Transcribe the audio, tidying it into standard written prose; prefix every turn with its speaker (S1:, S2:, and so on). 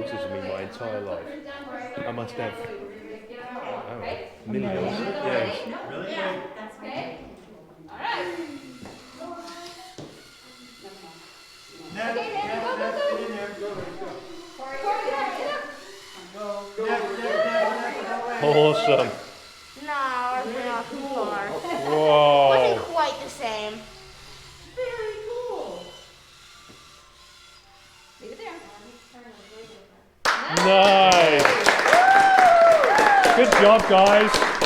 S1: closer to me my entire life. I must have, I don't know, millions. Yes.
S2: Really?
S3: Yeah, that's okay. Alright.
S2: Ned,
S3: Okay, Ned, go, go,
S2: Ned,
S3: go.
S2: get in there. Go, go.
S3: Corey, get up.
S2: Go, Ned, go away.
S1: Awesome.
S4: No, ours went off too far.
S1: Whoa.
S4: Wasn't quite the same.
S3: Very cool. Leave it there.
S1: Nice. Good job, guys.